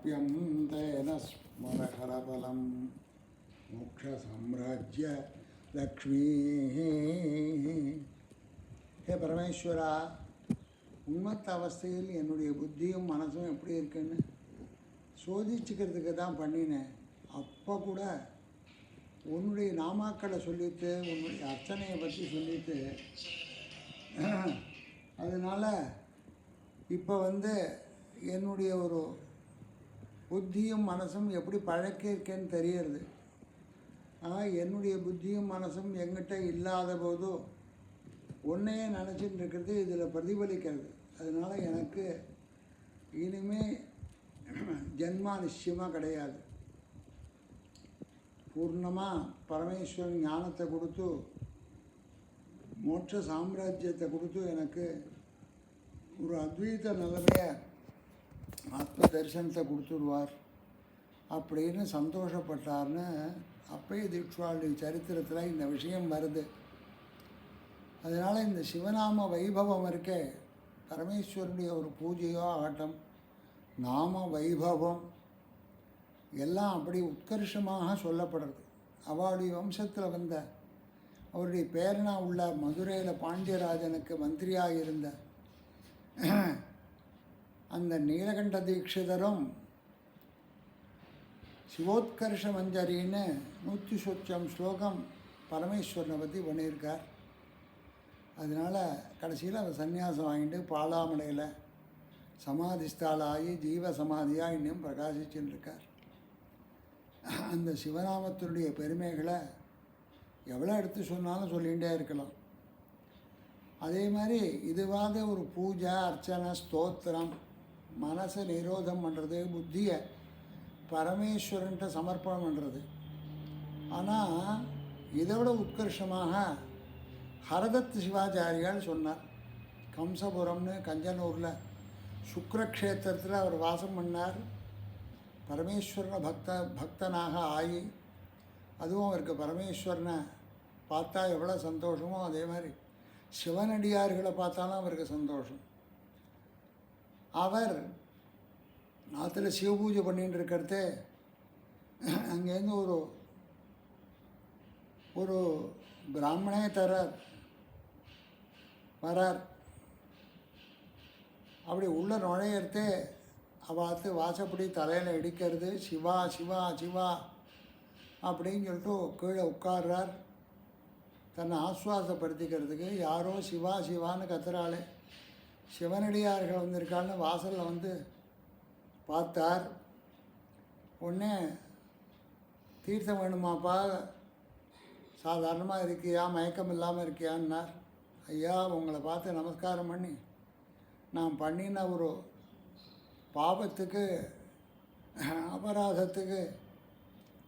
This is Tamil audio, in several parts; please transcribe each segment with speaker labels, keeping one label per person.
Speaker 1: प्राप्यं तेन स्मरहरबलं मोक्षसाम्राज्य लक्ष्मीः. ஹே பரமேஸ்வரா, உண்மத்த அவஸ்தையில் என்னுடைய புத்தியும் மனசும் எப்படி இருக்குன்னு சோதிச்சுக்கிறதுக்கு தான் பண்ணினேன். அப்போ கூட உன்னுடைய நாமாக்களை சொல்லிட்டு உன்னுடைய அர்ச்சனையை பற்றி சொல்லிட்டு அதனால் இப்போ என்னுடைய ஒரு புத்தியும் மனசும் எப்படி பழக்கியிருக்கேன்னு தெரியறது. என்னுடைய புத்தியும் மனசும் எங்கிட்ட இல்லாத போதோ ஒன்றையே நினச்சிட்டு இருக்கிறது இதில் பிரதிபலிக்கிறது. அதனால் எனக்கு இனிமே ஜென்மா நிச்சயமாக கிடையாது. பூர்ணமாக பரமேஸ்வரன் ஞானத்தை கொடுத்து மோட்ச சாம்ராஜ்யத்தை கொடுத்து எனக்கு ஒரு அத்வைத நிலைமையை ஆத்ம தரிசனத்தை கொடுத்துடுவார் அப்படின்னு சந்தோஷப்பட்டார்னு அப்பைய தீட்சாளுடைய சரித்திரத்தில் இந்த விஷயம் வருது. அதனால் இந்த சிவநாம வைபவம் இருக்கே, பரமேஸ்வரனுடைய ஒரு பூஜையோ ஆகட்டும், நாம வைபவம் எல்லாம் அப்படி உத்கர்ஷமாக சொல்லப்படுறது. அவளுடைய வம்சத்தில் வந்த அவருடைய பேரனா உள்ள மதுரையில் பாண்டியராஜனுக்கு மந்திரியாக இருந்த அந்த நீலகண்ட தீட்சிதரும் சிவோத்கர்ஷ மஞ்சரின்னு 100 ஸ்லோகம் பரமேஸ்வரனை பற்றி பண்ணியிருக்கார். அதனால் கடைசியில் அவர் சன்னியாசம் வாங்கிட்டு பாலாமலையில் சமாதிஸ்தாலாகி ஜீவ சமாதியாக இன்னும் பிரகாசிச்சுன்னு இருக்கார். அந்த சிவநாமத்தினுடைய பெருமைகளை எவ்வளோ எடுத்து சொன்னாலும் சொல்லிகிட்டே இருக்கலாம். அதே மாதிரி இதுவாக ஒரு பூஜை அர்ச்சனை ஸ்தோத்திரம் மனசை நிரோதம் பண்ணுறது, புத்தியை பரமேஸ்வரன்ட்ட சமர்ப்பணம் பண்ணுறது. ஆனால் இதோட உத்கர்ஷமாக ஹரதத் சிவாச்சாரியால் சொன்னார். கம்சபுரம்னு கஞ்சனூரில் சுக்ரக்ஷேத்திரத்தில் அவர் வாசம் பண்ணார். பரமேஸ்வரனை பக்தனாக ஆகி அதுவும் அவருக்கு பரமேஸ்வரனை பார்த்தா எவ்வளோ சந்தோஷமோ அதே மாதிரி சிவனடியார்களை பார்த்தாலும் அவருக்கு சந்தோஷம். அவர் நாற்றுல சிவபூஜை பண்ணிட்டு இருக்கிறதே அங்கேருந்து ஒரு பிராமணே வரார். அப்படி உள்ள நுழையிறதே அவாத்து வாசப்படி தலையில் இடிக்கிறது, சிவா சிவா சிவா அப்படின்னு சொல்லிட்டு கீழே உட்கார்றார். தன்னை ஆஸ்வாசப்படுத்திக்கிறதுக்கு யாரோ சிவா சிவான்னு கத்துறாளே, சிவனடியார்கள் வந்திருக்காள்னு வாசலில் பார்த்தார். உடனே தீர்த்தம் வேணுமாப்பா, சாதாரணமாக இருக்கியா, மயக்கம் இல்லாமல் இருக்கியான்னார். ஐயா, உங்களை பார்த்து நமஸ்காரம் பண்ணி நான் பண்ணின ஒரு பாவத்துக்கு அபராதத்துக்கு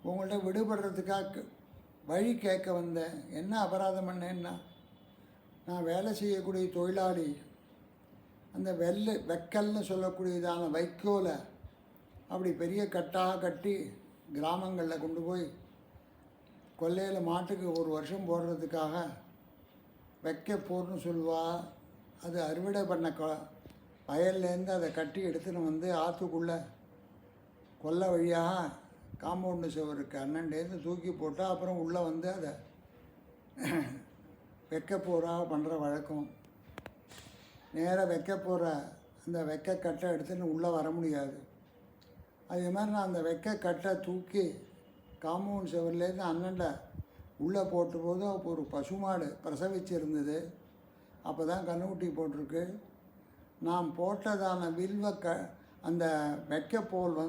Speaker 1: உங்கள்கிட்ட விடுபடுறதுக்காக வழி கேட்க வந்தேன். என்ன அபராதம் பண்ணேன்னா, நான் வேலை செய்யக்கூடிய தொழிலாளி அந்த வெக்கல்னு சொல்லக்கூடியதான வைக்கோலை அப்படி பெரிய கட்டாக கட்டி கிராமங்களில் கொண்டு போய் கொல்லையில் மாட்டுக்கு 1 வருஷம் போடுறதுக்காக வைக்க போர்னு சொல்லுவா. அது அறுவடை பண்ண வயல்லேருந்து அதை கட்டி எடுத்துன்னு ஆற்றுக்குள்ளே கொல்லை வழியாக காம்பவுண்டு சுவருக்கு அண்ணன்டேருந்து தூக்கி போட்டால் அப்புறம் உள்ளே அதை வைக்க போராக பண்ணுற வழக்கம். நேராக வைக்க போகிற அந்த வெக்க கட்டை எடுத்துன்னு உள்ளே வர முடியாது. அதே மாதிரி நான் அந்த வெக்க கட்டை தூக்கி காம்பவுண்ட் சுவர்லேருந்து அண்ணன்ட உள்ளே போட்ட போது அப்போ ஒரு பசுமாடு பிரசவிச்சிருந்தது. அப்போ தான் கண்ணுக்குட்டி போட்டிருக்கு. நான் போட்டதான அந்த வெக்கப்போல்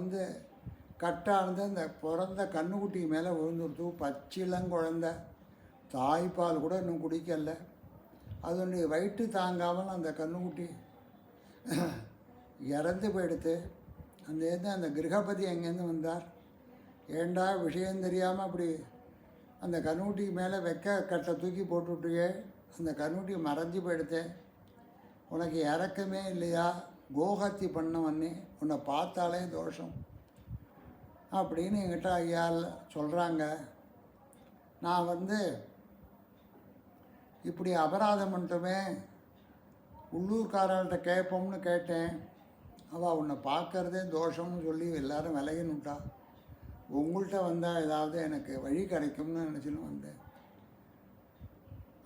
Speaker 1: கட்டானது அந்த பிறந்த கண்ணுக்குட்டி மேலே விழுந்துடுத்து. பச்சிலங்குழந்த தாய்ப்பால் கூட இன்னும் குடிக்கல. அதனுடைய வயிற்று தாங்காமல் அந்த கண்ணுக்குட்டி இறந்து போயிடுத்து. அந்த கிரகபதி அங்கேருந்து வந்தார். ஏண்டா விஷயம் தெரியாமல் அப்படி அந்த கண்ணுக்குட்டிக்கு மேலே வெக்க கட்டை தூக்கி போட்டுவிட்டியே, அந்த கண்ணுக்குட்டி மறைஞ்சி போயிடுத்தேன், உனக்கு இறக்கமே இல்லையா, கோஹத்தி பண்ணவன்னே, உன்னை பார்த்தாலே தோஷம் அப்படின்னு என்கிட்ட ஐயா சொல்கிறாங்க. நான் இப்படி அபராதம் பண்ணிட்டோமே, உள்ளூர்காரர்கிட்ட கேட்போம்னு கேட்டேன். அவள் உன்னை பார்க்கறதே தோஷம்னு சொல்லி எல்லாரும் விலகினுட்டா. உங்கள்கிட்ட வந்தால் ஏதாவது எனக்கு வழி கிடைக்கும்னு நினச்சின்னு வந்தேன்.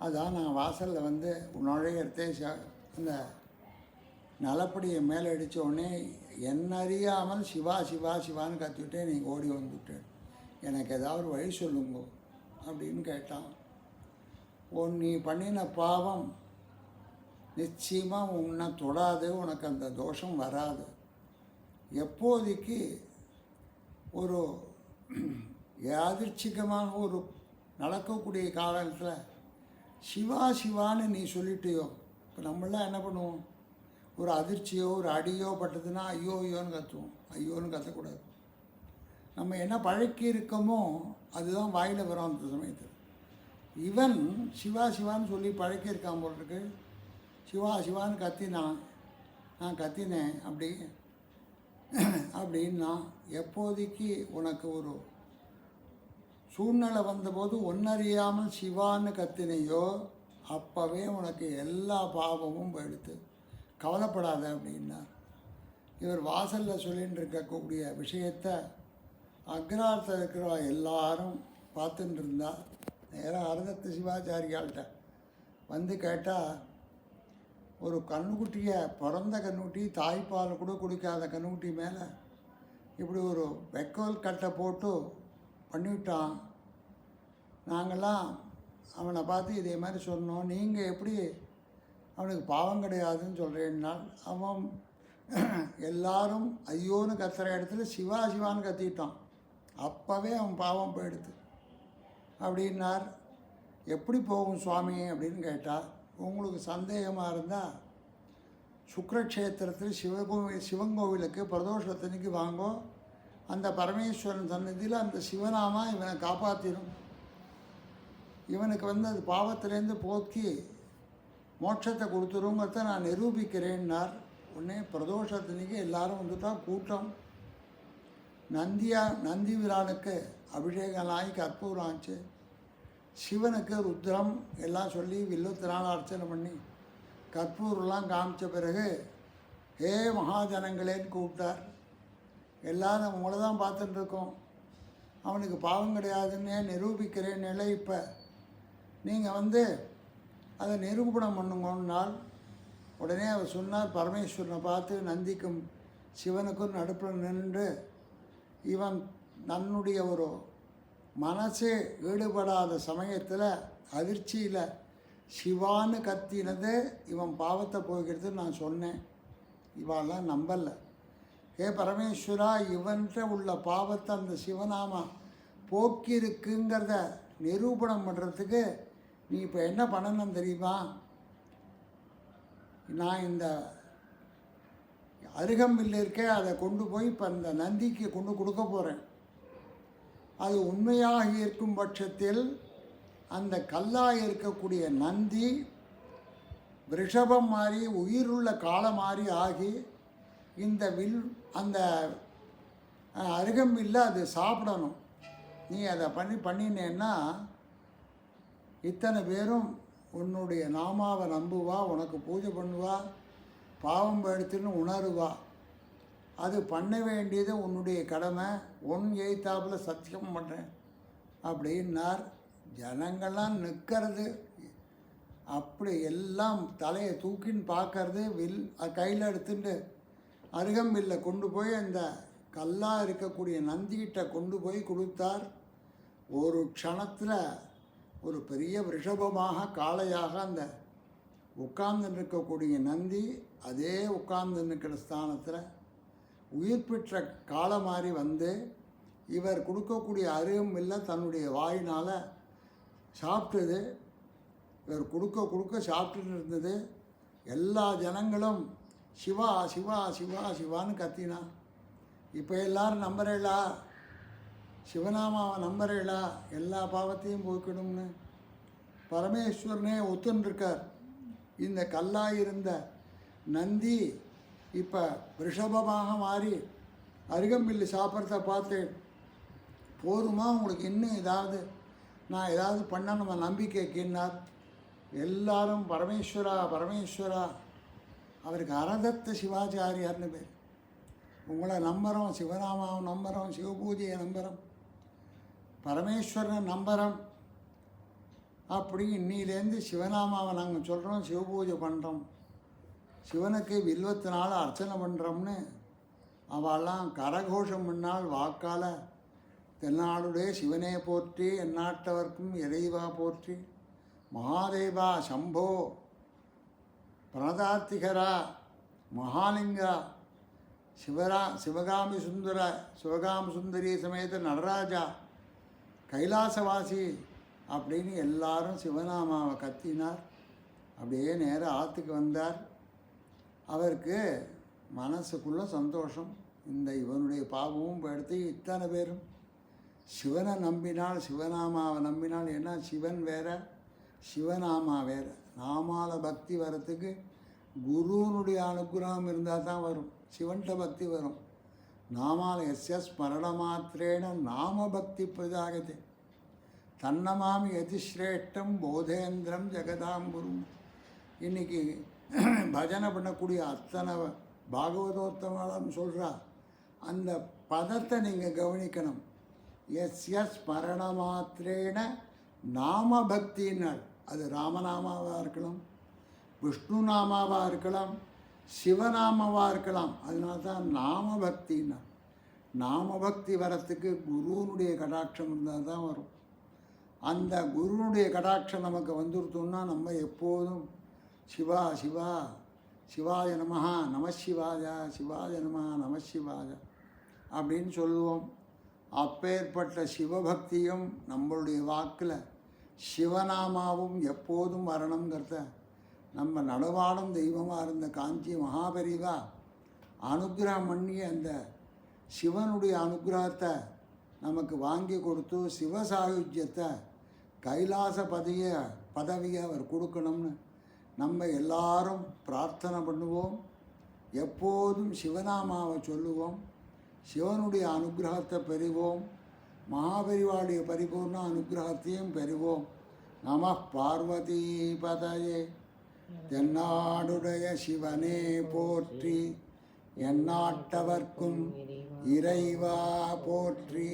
Speaker 1: அதான் நான் வாசலில் வந்து நுழையிறதே அந்த நலப்படியை மேலே அடித்த உடனே என்ன அறியாமல் சிவா சிவா சிவான்னு கத்திவிட்டே நீங்கள் ஓடி வந்துவிட்டேன். எனக்கு ஏதாவது வழி சொல்லுங்க அப்படின்னு கேட்டான். நீ பண்ணின பாவம் நிச்சயமாக உன்னை தொடாது, உனக்கு அந்த தோஷம் வராது. எப்போதைக்கு ஒரு யாதிர்ச்சிகமான ஒரு நடக்கக்கூடிய காலத்தில் சிவா சிவான்னு நீ சொல்லிட்டியோ, இப்போ நம்மளாம் என்ன பண்ணுவோம், ஒரு அதிர்ச்சியோ ஒரு அடியோ பட்டதுன்னா ஐயோ ஐயோன்னு கத்துவோம். ஐயோன்னு கத்தக்கூடாது. நம்ம என்ன பழக்கி இருக்கோமோ அதுதான் வாயில் வரும் அந்த சமயத்தில். இவன் சிவா சிவான்னு சொல்லி பழக்கியிருக்கான் போல் இருக்கு. சிவா சிவான்னு கத்தினான். நான் கத்தினேன் அப்படின்னா எப்போதைக்கு உனக்கு ஒரு சூழ்நிலை வந்தபோது ஒன்னறியாமல் சிவான்னு கத்தினையோ அப்போவே உனக்கு எல்லா பாவமும் போயிடுத்து, கவலைப்படாத அப்படின்னா. இவர் வாசலில் சொல்லின்னு இருக்கக்கூடிய விஷயத்தை அக்ரார்த்தம் இருக்கிற எல்லாரும் பார்த்துட்டு இருந்தா. நேராக அருந்தத்து சிவாச்சாரியாள்கிட்ட வந்து கேட்டால், ஒரு கண்ணுக்குட்டியை, பிறந்த கண்ணுக்குட்டி, தாய்ப்பால் கூட குடிக்காத கண்ணுக்குட்டி மேலே இப்படி ஒரு வெக்கோல் கட்டை போட்டு பண்ணிவிட்டான். நாங்கள்லாம் அவனை பார்த்து இதே மாதிரி சொன்னோம். நீங்கள் எப்படி அவனுக்கு பாவம் கிடையாதுன்னு சொல்கிறேன்னால், அவன் எல்லாரும் ஐயோன்னு கத்துற இடத்துல சிவா சிவான்னு கத்திட்டான். அப்போவே அவன் பாவம் போயிடுது அப்படின்னார். எப்படி போகும் சுவாமி அப்படின்னு கேட்டால், உங்களுக்கு சந்தேகமாக இருந்தால் சுக்ரக்ஷேத்திரத்தில் சிவங்கோவிலுக்கு பிரதோஷத்தன்னைக்கு வாங்கோ. அந்த பரமேஸ்வரன் சன்னதியில் அந்த சிவனாமா இவனை காப்பாற்றிடும். இவனுக்கு வந்து அது பாவத்திலேருந்து போக்கி மோட்சத்தை கொடுத்துருங்கிறத நான் நிரூபிக்கிறேன்னார். உடனே பிரதோஷத்தன்னைக்கு எல்லாரும் வந்துட்டா கூட்டம். நந்தி விரானுக்கு அபிஷேகம் ஆகி கற்பூரம் ஆச்சு. சிவனுக்கு ருத்ரம் எல்லாம் சொல்லி வில்லுத்தினால அர்ச்சனை பண்ணி கற்பூரெலாம் காமிச்ச பிறகு ஹே மகாஜனங்களேன்னு கூப்பிட்டார். எல்லோரும் உங்களை தான் பார்த்துட்டுருக்கோம். அவனுக்கு பாவம் கிடையாதுன்னே நிரூபிக்கிறேன் நிலை. இப்போ நீங்கள் வந்து அதை நிரூபணம் பண்ணுங்கன்னால் உடனே அவர் சொன்னார். பரமேஸ்வரனை பார்த்து நந்திக்கும் சிவனுக்கும் நடுப்பில் நின்று, இவன் தன்னுடைய ஒரு மனசே ஈடுபடாத சமயத்தில் அதிர்ச்சியில் சிவான்னு கத்தினது இவன் பாவத்தை போய்கிறது நான் சொன்னேன். இவாளெலாம் நம்பலை. ஹே பரமேஸ்வரா, இவன்கிட்ட உள்ள பாவத்தை அந்த சிவநாமா போக்கியிருக்குங்கிறத நிரூபணம் பண்ணுறதுக்கு நீ இப்போ என்ன பண்ணணும் தெரியுமா? நான் இந்த அருகம்பில் இருக்கே அதை கொண்டு போய் இப்போ அந்த நந்திக்கு கொண்டு கொடுக்க போகிறேன். அது உண்மையாக இருக்கும் பட்சத்தில் அந்த கல்லாக இருக்கக்கூடிய நந்தி ரிஷபம் மாதிரி உயிருள்ள காலம் மாதிரி ஆகி இந்த அந்த அருகம்பில்லை அது சாப்பிடணும். நீ அதை பண்ணினேன்னா இத்தனை பேரும் உன்னுடைய நாமாவை நம்புவா, உனக்கு பூஜை பண்ணுவா, பாவம் எடுத்துன்னு உணருவா. அது பண்ண வேண்டியது உன்னுடைய கடமை. எய்த்தாப்பில் சத்தியம் பண்ணுறேன் அப்படின்னார். ஜனங்கள்லாம் நிற்கிறது, அப்படி எல்லாம் தலையை தூக்கின்னு பார்க்கறது. கையில் எடுத்துட்டு அருகம்பில்லை கொண்டு போய் அந்த கல்லாக இருக்கக்கூடிய நந்திகிட்ட கொண்டு போய் கொடுத்தார். ஒரு க்ஷணத்தில் ஒரு பெரிய ரிஷபமாக காளையாக அந்த உட்கார்ந்து இருக்கக்கூடிய நந்தி அதே உட்கார்ந்து நிற்கிற ஸ்தானத்தில் உயிர் பெற்ற காளை மாதிரி வந்து இவர் கொடுக்கக்கூடிய அருகம்பில்லை தன்னுடைய வாயினால் சாப்பிட்டது. இவர் கொடுக்க சாப்பிட்டுட்டு இருந்தது. எல்லா ஜனங்களும் சிவா சிவா சிவா சிவான்னு கத்தினா. இப்போ எல்லாரும் நம்புறேளா? சிவநாமாவை நம்புறேளா? எல்லா பாவத்தையும் போய்க்கணும்னு பரமேஸ்வரனே ஒத்துன்ருக்கார். இந்த கல்லாயிருந்த நந்தி இப்போ ரிஷபமாக மாறி அருகம்பில்லு சாப்பிட்றத பார்த்து, போருமா உங்களுக்கு இன்னும் நான் ஏதாவது பண்ண நம்ம நம்பிக்கைக்கின்னார். எல்லாரும் பரமேஸ்வரா பரமேஸ்வரா. அவருக்கு அரதத்த சிவாச்சாரியார்னு பேர். உங்களை நம்புகிறோம், சிவநாமாவை நம்புகிறோம், சிவபூஜையை நம்புகிறோம், பரமேஸ்வரனை நம்புகிறோம். அப்படி இன்னிலேருந்து சிவநாமாவை நாங்கள் சொல்கிறோம், சிவபூஜை பண்ணுறோம், சிவனுக்கு வில்வத்தினால் அர்ச்சனை பண்ணுறோம்னு அவெல்லாம் கரகோஷம் முன்னால் வாக்கால் தென்னாடுடைய சிவனே போற்றி, எந்நாட்டவர்க்கும் இறைவா போற்றி, மகாதேவா சம்போ, பிரணதார்த்திகரா, மகாலிங்கா, சிவகாமி சுந்தரி சமேத நடராஜா, கைலாசவாசி அப்படின்னு எல்லாரும் சிவநாமாவை கத்தினார். அப்படியே நேராக ஆற்றுக்கு வந்தார். அவருக்கு மனசுக்குள்ள சந்தோஷம். இந்த இவனுடைய பாவமும் எடுத்து இத்தனை பேரும் சிவனை நம்பினால், சிவநாமாவை நம்பினால், ஏன்னா சிவன் வேற, சிவநாமா வேற. நாமால பக்தி வரத்துக்கு குருனுடைய அனுகிரகம் இருந்தால் தான் வரும், சிவன்கிட்ட பக்தி வரும். நாமால ஸ்மரண மாத்திரேன நாம பக்தி பிரஜாகதே தன்னமாமி யதிஸ்ரேஷ்டம் போதேந்திரம் ஜெகதாம் குரு. இன்னைக்கு பஜனை பண்ணக்கூடிய அத்தனை பாகவதோத்தமம் சொல்கிறா. அந்த பதத்தை நீங்கள் கவனிக்கணும். ஸ்மரண மாத்திரேன நாம பக்தினார். அது ராமநாமாவாக இருக்கலாம், விஷ்ணு நாமாவாக இருக்கலாம், சிவநாமாவாக இருக்கலாம். அதனால தான் நாம பக்தினார். நாம பக்தி வரத்துக்கு குருனுடைய கடாட்சம் இருந்தால் தான் வரும். அந்த குருனுடைய கடாட்சம் நமக்கு வந்துருத்தோம்னா நம்ம எப்போதும் சிவா சிவா சிவாய நமஹா நமசிவாய, சிவாய நமஹா நமசிவாய அப்படின்னு சொல்லுவோம். அப்பேற்பட்ட சிவபக்தியும் நம்மளுடைய வாக்கில் சிவநாமாவும் எப்போதும் வரணுங்கிறத நம்ம நடவாடும் தெய்வமாக இருந்த காஞ்சி மகாபெரிவா அனுகிரகம் பண்ணி அந்த சிவனுடைய அனுகிரகத்தை நமக்கு வாங்கி கொடுத்து சிவசாயுஜ்யத்தை கைலாச பதவியை அவர் கொடுக்கணும்னு நம்ம எல்லாரும் பிரார்த்தனை பண்ணுவோம். எப்போதும் சிவநாமாவை சொல்லுவோம், சிவனுடைய அனுகிரகத்தை பெறுவோம், மகாபெரிவாளுடைய பரிபூர்ண அனுகிரகத்தையும் பெறுவோம். நம பார்வதி பதயே. தென்னாடுடைய சிவனே போற்றி, எந்நாட்டவர்க்கும் இறைவா போற்றி.